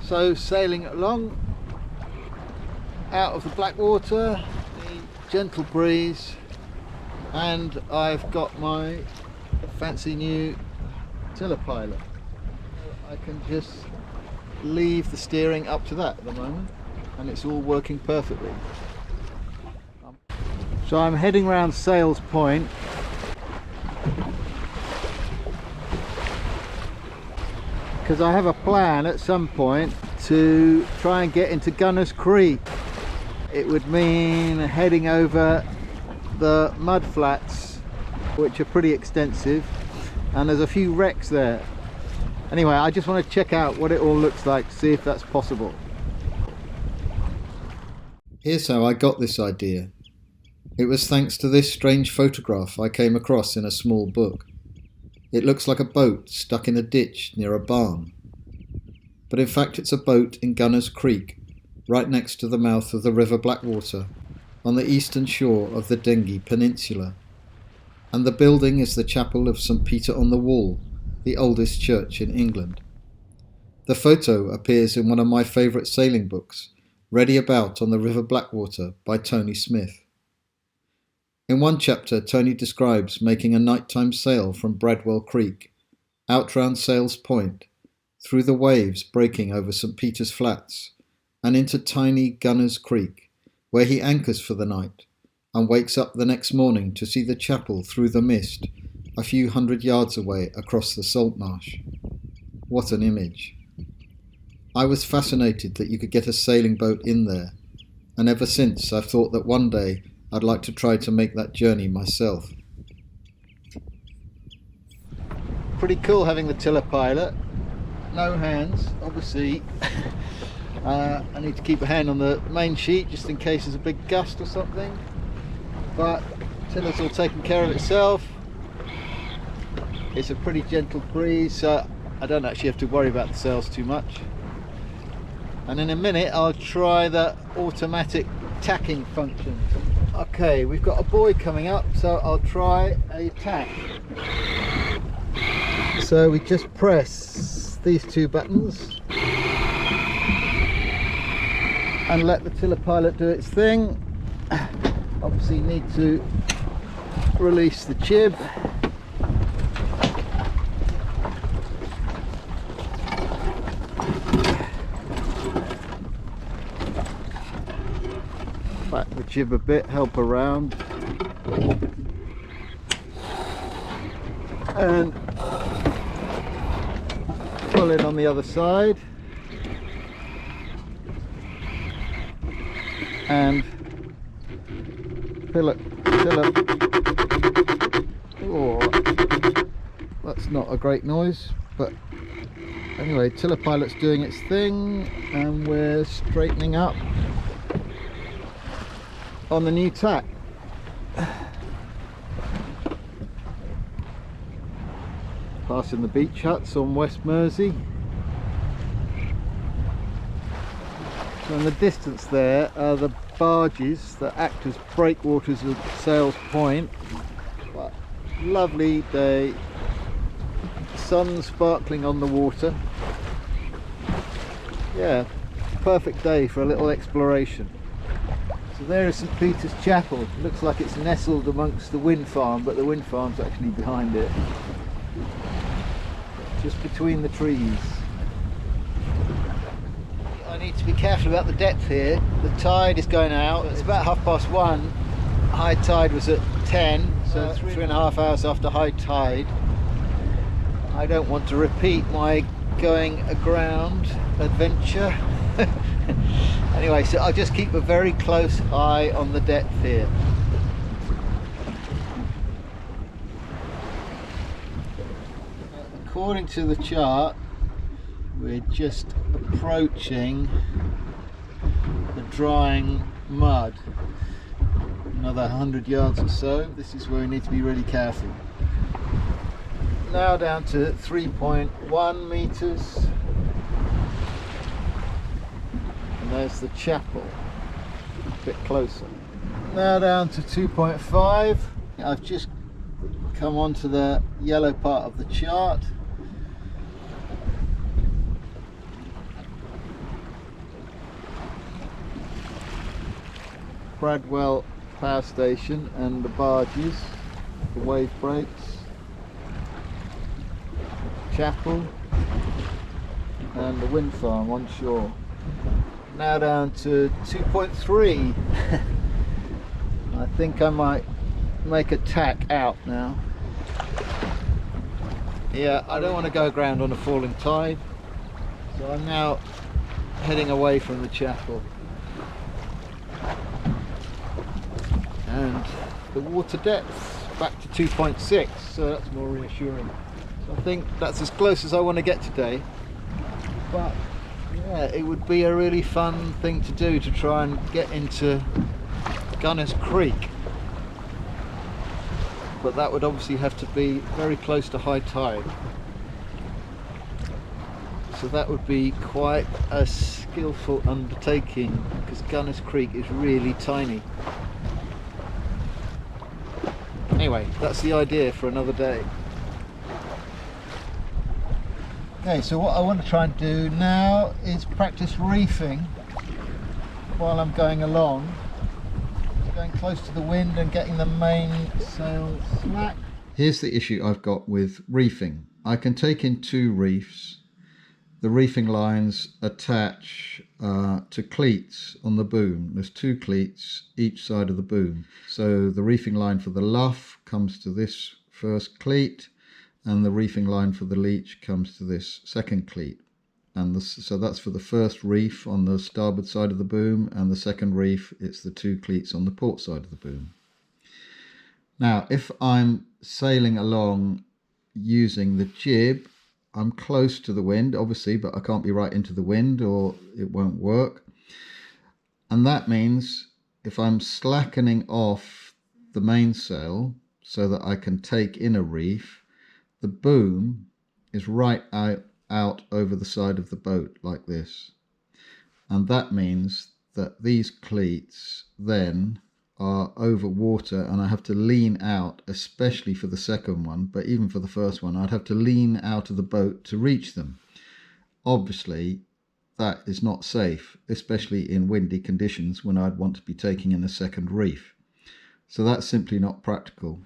So sailing along out of the Blackwater, the gentle breeze, and I've got my fancy new tiller pilot. I can just leave the steering up to that at the moment and it's all working perfectly. So I'm heading round Sails Point because I have a plan at some point to try and get into Gunners Creek. It would mean heading over the mudflats, which are pretty extensive, and there's a few wrecks there. Anyway, I just want to check out what it all looks like, see if that's possible. Here's how I got this idea. It was thanks to this strange photograph I came across in a small book. It looks like a boat stuck in a ditch near a barn. But in fact it's a boat in Gunners Creek, right next to the mouth of the River Blackwater, on the eastern shore of the Dengie Peninsula. And the building is the chapel of St. Peter on the Wall, the oldest church in England. The photo appears in one of my favourite sailing books, Ready About on the River Blackwater by Tony Smith. In one chapter, Tony describes making a nighttime sail from Bradwell Creek, out round Sails Point, through the waves breaking over St. Peter's Flats, and into tiny Gunners Creek, where he anchors for the night, and wakes up the next morning to see the chapel through the mist, a few hundred yards away across the salt marsh. What an image. I was fascinated that you could get a sailing boat in there, and ever since I've thought that one day I'd like to try to make that journey myself. Pretty cool having the tiller pilot. No hands, obviously. I need to keep a hand on the main sheet just in case there's a big gust or something. But tiller's all taken care of itself. It's a pretty gentle breeze, so I don't actually have to worry about the sails too much. And in a minute I'll try the automatic tacking function. Okay, we've got a buoy coming up, so I'll try a tack. So we just press these two buttons and let the tiller pilot do its thing. Obviously need to release the jib. Back the jib a bit, help around, and pull in on the other side, and tiller. Oh, that's not a great noise, but anyway, tiller pilot's doing its thing, and we're straightening up on the new tack. Passing the beach huts on West Mersey. So in the distance there are the barges that act as breakwaters of Sails Point. But lovely day, sun sparkling on the water. Yeah, perfect day for a little exploration. So there is St. Peter's Chapel. It looks like it's nestled amongst the wind farm, but the wind farm's actually behind it, just between the trees. I need to be careful about the depth here. The tide is going out. It's about 1:30. High tide was at 10, so 3.5 hours after high tide. I don't want to repeat my going aground adventure. Anyway, so I'll just keep a very close eye on the depth here. According to the chart, we're just approaching the drying mud. Another 100 yards or so. This is where we need to be really careful. Now down to 3.1 meters. And there's the chapel, a bit closer. Now down to 2.5. I've just come onto the yellow part of the chart. Cradwell power station and the barges, the wave breaks, chapel and the wind farm on shore. Now down to 2.3. I think I might make a tack out now. Yeah, I don't want to go aground on a falling tide, so I'm now heading away from the chapel. And the water depth back to 2.6, so that's more reassuring. So I think that's as close as I want to get today. But yeah, it would be a really fun thing to do, to try and get into Gunner's Creek. But that would obviously have to be very close to high tide. So that would be quite a skillful undertaking, because Gunner's Creek is really tiny. Anyway, that's the idea for another day. Okay, so what I want to try and do now is practice reefing while I'm going along. Going close to the wind and getting the main sail slack. Here's the issue I've got with reefing. I can take in 2 reefs. The reefing lines attach to cleats on the boom. There's 2 cleats each side of the boom. So the reefing line for the luff comes to this first cleat, and the reefing line for the leech comes to this second cleat. And so that's for the first reef on the starboard side of the boom, and the second reef, it's the 2 cleats on the port side of the boom. Now, if I'm sailing along using the jib, I'm close to the wind, obviously, but I can't be right into the wind or it won't work. And that means if I'm slackening off the mainsail so that I can take in a reef, the boom is right out over the side of the boat like this. And that means that these cleats then are over water, and I have to lean out, especially for the second one, but even for the first one, I'd have to lean out of the boat to reach them. Obviously, that is not safe, especially in windy conditions when I'd want to be taking in a second reef. So that's simply not practical.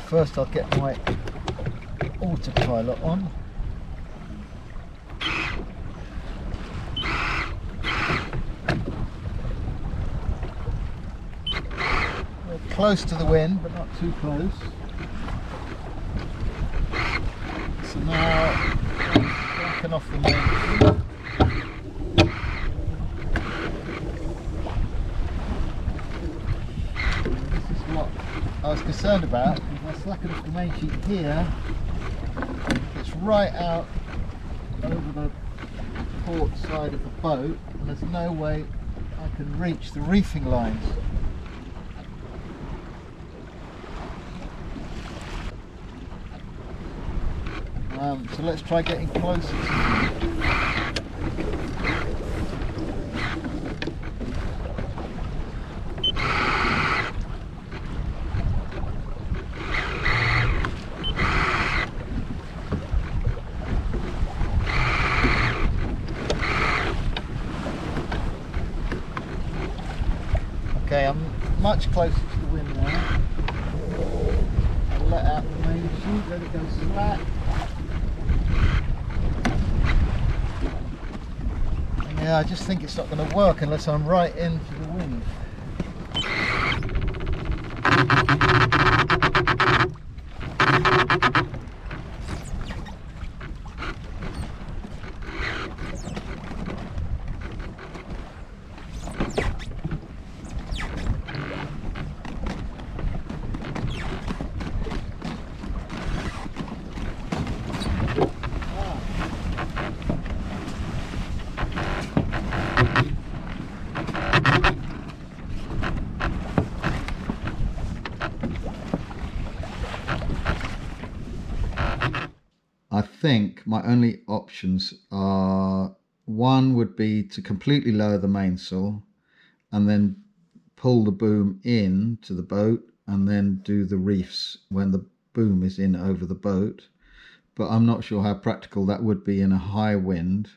First I'll get my autopilot on. We're close to the wind, but not too close. So now I'm backing off the main. This is what I was concerned about, because I slacken off the main sheet here. It's right out over the port side of the boat, and there's no way I can reach the reefing lines. So let's try getting closer to them. Okay, I'm much closer to the wind now. I'll let out the main sheet, let it go slack. Yeah, I just think it's not going to work unless I'm right into the wind. I think my only options are, one would be to completely lower the mainsail and then pull the boom in to the boat and then do the reefs when the boom is in over the boat. But I'm not sure how practical that would be in a high wind,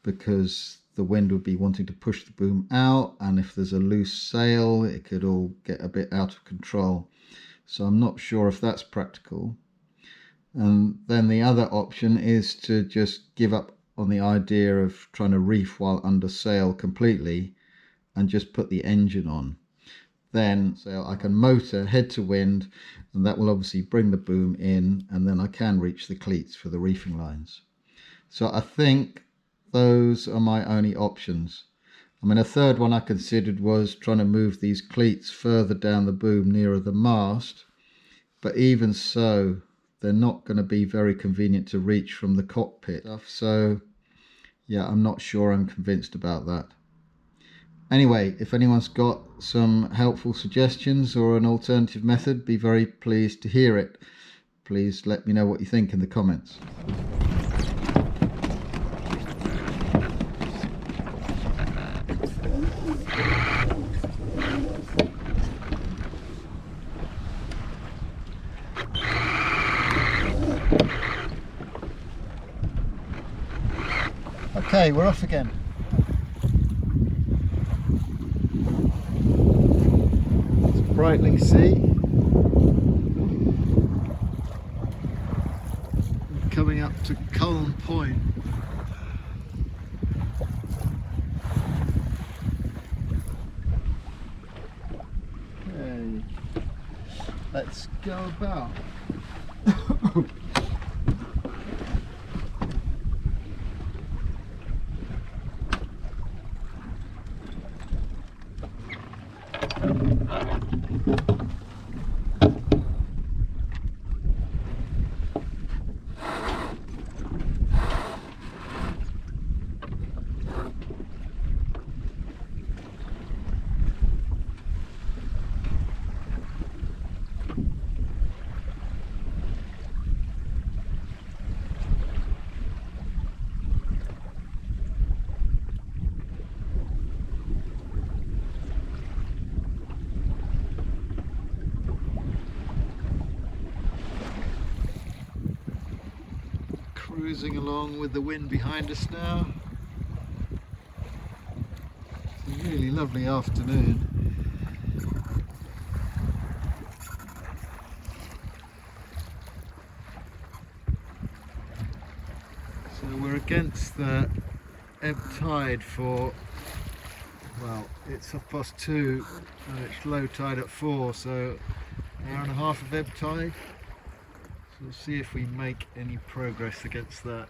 because the wind would be wanting to push the boom out, and if there's a loose sail it could all get a bit out of control. So I'm not sure if that's practical. And then the other option is to just give up on the idea of trying to reef while under sail completely and just put the engine on. Then so I can motor head to wind, and that will obviously bring the boom in, and then I can reach the cleats for the reefing lines. So I think those are my only options. I mean, a third one I considered was trying to move these cleats further down the boom nearer the mast, but even so they're not going to be very convenient to reach from the cockpit. So yeah, I'm not sure I'm convinced about that. Anyway, if anyone's got some helpful suggestions or an alternative method, be very pleased to hear it. Please let me know what you think in the comments. Okay, we're off again. Brightening sea, coming up to Cullen Point. Okay, let's go about. Cruising along with the wind behind us now. It's a really lovely afternoon. So we're against the ebb tide for, well, it's 2:30 and it's low tide at 4, so an hour and a half of ebb tide. So we'll see if we make any progress against that.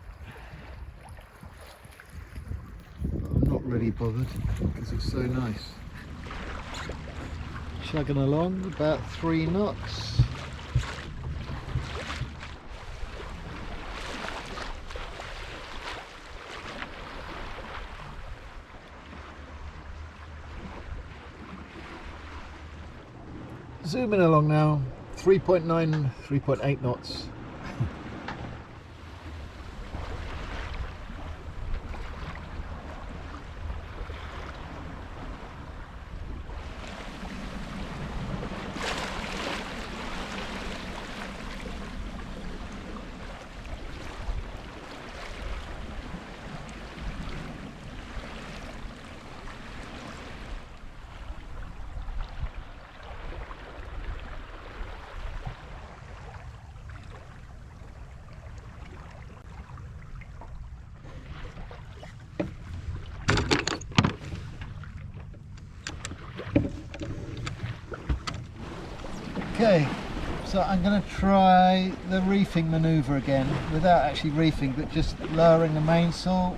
But I'm not really bothered because it's so nice. Chugging along about 3 knots. Zooming along now, 3.9, 3.8 knots. Okay, so I'm going to try the reefing manoeuvre again, without actually reefing, but just lowering the mainsail.